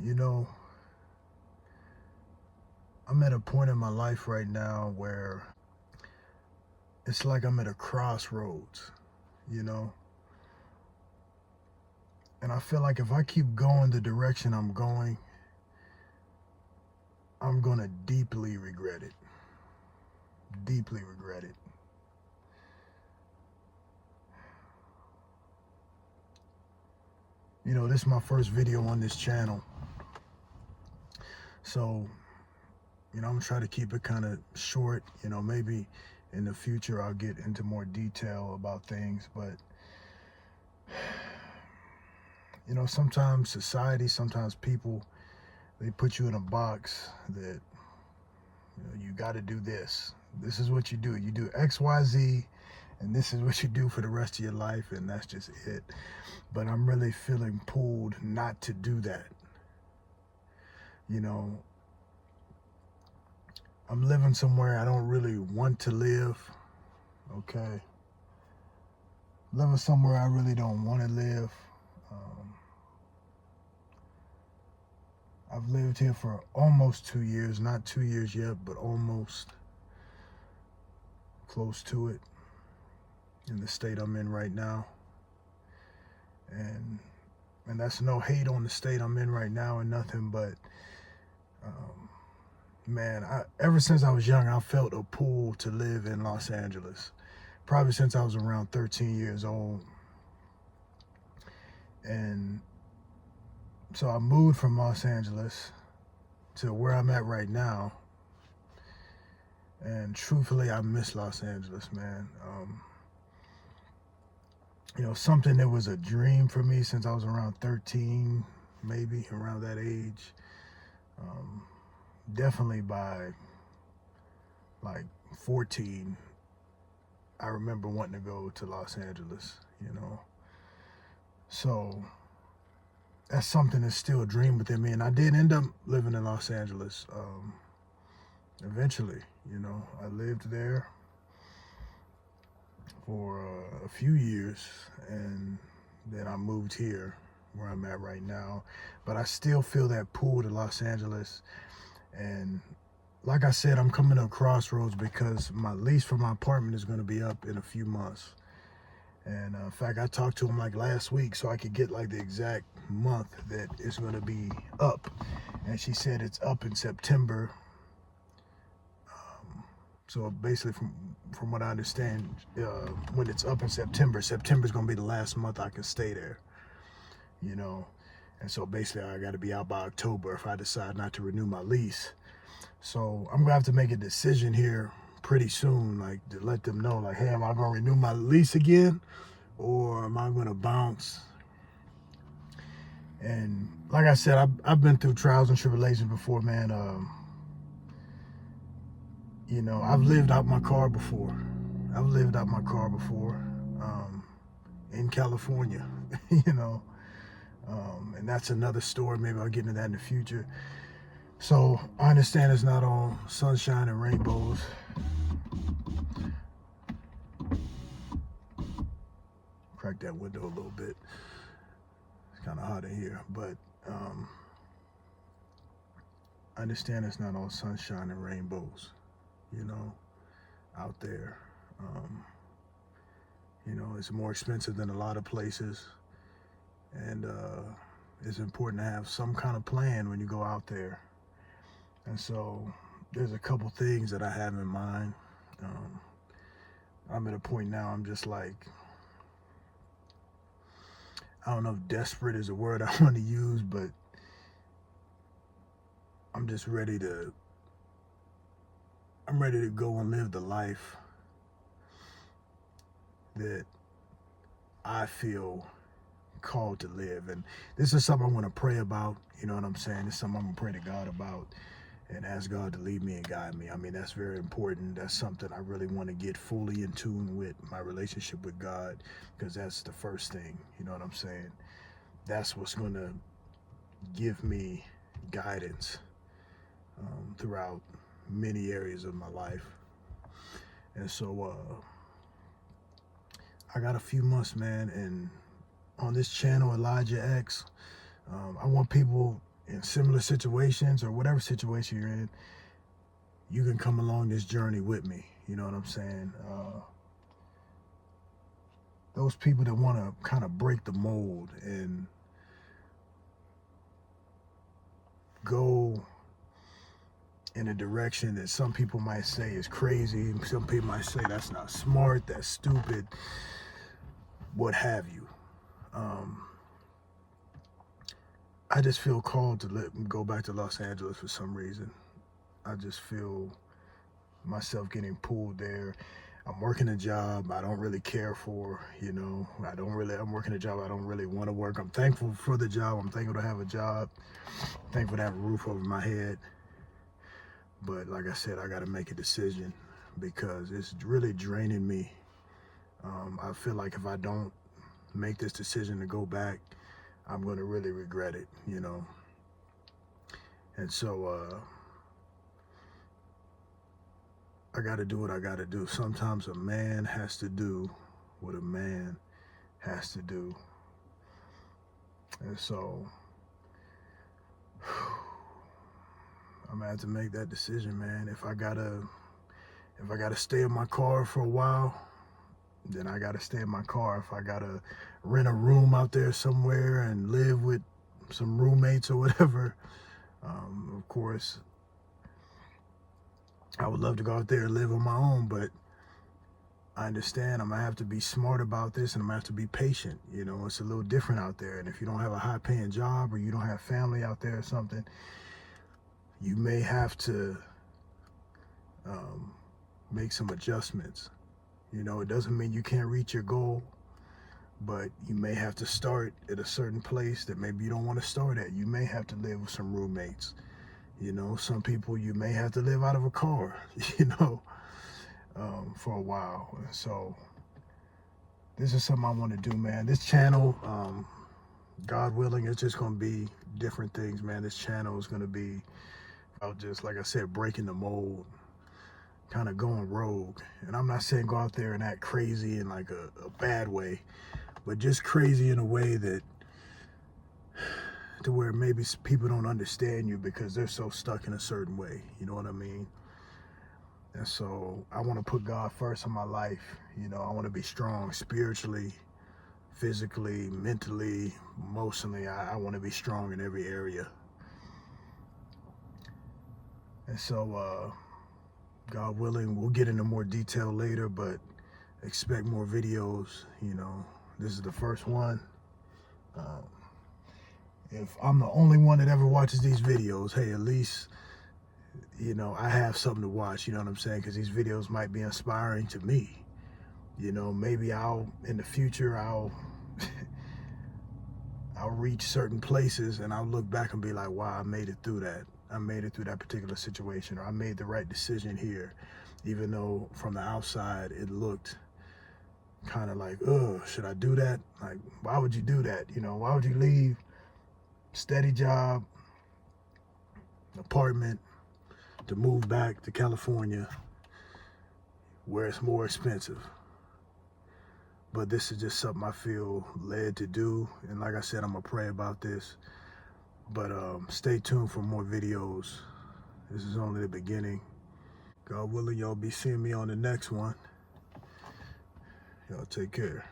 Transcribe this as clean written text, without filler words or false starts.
You know, I'm at a point in my life right now where it's like I'm at a crossroads, you know? And I feel like if I keep going the direction I'm going, I'm going to deeply regret it. Deeply regret it. You know, this is my first video on this channel. So, I'm going to try to keep it kind of short. Maybe in the future I'll get into more detail about things. But, sometimes society, sometimes people, they put you in a box that, you got to do this. This is what you do. You do X, Y, Z, and this is what you do for the rest of your life, and that's just it. But I'm really feeling pulled not to do that. I'm living somewhere I don't really want to live, okay? Living somewhere I really don't want to live. I've lived here for almost 2 years, not 2 years yet, but almost close to it, in the state I'm in right now. And that's no hate on the state I'm in right now or nothing, but man, ever since I was young, I felt a pull to live in Los Angeles. Probably since I was around 13 years old. And so I moved from Los Angeles to where I'm at right now. And truthfully, I miss Los Angeles, man. Something that was a dream for me since I was around 13, maybe around that age. Definitely by like 14, I remember wanting to go to Los Angeles, So that's something that's still a dream within me. And I did end up living in Los Angeles eventually. I lived there for a few years, and then I moved here where I'm at right now. But I still feel that pull to Los Angeles. And like I said, I'm coming to a crossroads because my lease for my apartment is going to be up in a few months. And in fact, I talked to him like last week so I could get like the exact month that it's going to be up. And she said it's up in September. So basically, from what I understand, when it's up in September is going to be the last month I can stay there. And so basically I got to be out by October if I decide not to renew my lease. So I'm gonna have to make a decision here pretty soon, like to let them know, like, hey, am I gonna renew my lease again, or am I gonna bounce? And like I said, I've been through trials and tribulations before, man. I've lived out my car before. In California, and that's another story. Maybe I'll get into that in the future. So I understand it's not all sunshine and rainbows. Crack that window a little bit. It's kind of hot in here, but I understand it's not all sunshine and rainbows, out there. It's more expensive than a lot of places, and it's important to have some kind of plan when you go out there. And so there's a couple things that I have in mind. I'm at a point now, I'm just like, I don't know if desperate is a word I want to use, but I'm just ready to go and live the life that I feel called to live. And this is something I want to pray about, you know what I'm saying? It's something I'm going to pray to God about and ask God to lead me and guide me. I mean, that's very important. That's something I really want to get fully in tune with, my relationship with God, because that's the first thing, you know what I'm saying? That's what's going to give me guidance throughout many areas of my life. And so I got a few months, man, and on this channel, Elijah X, I want people in similar situations or whatever situation you're in, you can come along this journey with me. You know what I'm saying? Those people that want to kind of break the mold and go in a direction that some people might say is crazy, some people might say that's not smart, that's stupid, what have you. I just feel called to go back to Los Angeles for some reason. I just feel myself getting pulled there. I'm working a job I don't really care for, you know. I'm working a job I don't really want to work. I'm thankful for the job. I'm thankful to have a job. I'm thankful to have a roof over my head. But like I said, I got to make a decision because it's really draining me. I feel like if I don't make this decision to go back, I'm going to really regret it, you know. And so I got to do what I got to do. Sometimes a man has to do what a man has to do. And so I'm gonna have to make that decision, man. If I gotta stay in my car for a while, then I gotta stay in my car. If I gotta rent a room out there somewhere and live with some roommates or whatever, of course, I would love to go out there and live on my own, but I understand I'm gonna have to be smart about this and I'm gonna have to be patient. You know, it's a little different out there. And if you don't have a high paying job or you don't have family out there or something, you may have to make some adjustments. You know, it doesn't mean you can't reach your goal, but you may have to start at a certain place that maybe you don't want to start at. You may have to live with some roommates. You know, some people you may have to live out of a car, you know, for a while. So this is something I want to do, man. This channel, God willing, it's just going to be different things, man. This channel is going to be about just, like I said, breaking the mold, kind of going rogue. And I'm not saying go out there and act crazy in like a bad way, but just crazy in a way that to where maybe people don't understand you because they're so stuck in a certain way. You know what I mean? And so I want to put God first in my life. You know, I want to be strong spiritually, physically, mentally, emotionally. I want to be strong in every area. And so, God willing, we'll get into more detail later, but expect more videos. You know, this is the first one. If I'm the only one that ever watches these videos, hey, at least, you know, I have something to watch, you know what I'm saying? Because these videos might be inspiring to me. You know, maybe in the future, I'll reach certain places and I'll look back and be like, wow, I made it through that. I made it through that particular situation, or I made the right decision here. Even though from the outside, it looked kind of like, should I do that? Like, why would you do that? You know, why would you leave steady job, apartment, to move back to California where it's more expensive? But this is just something I feel led to do. And like I said, I'm gonna pray about this. But stay tuned for more videos. This is only the beginning. God willing, y'all be seeing me on the next one. Y'all take care.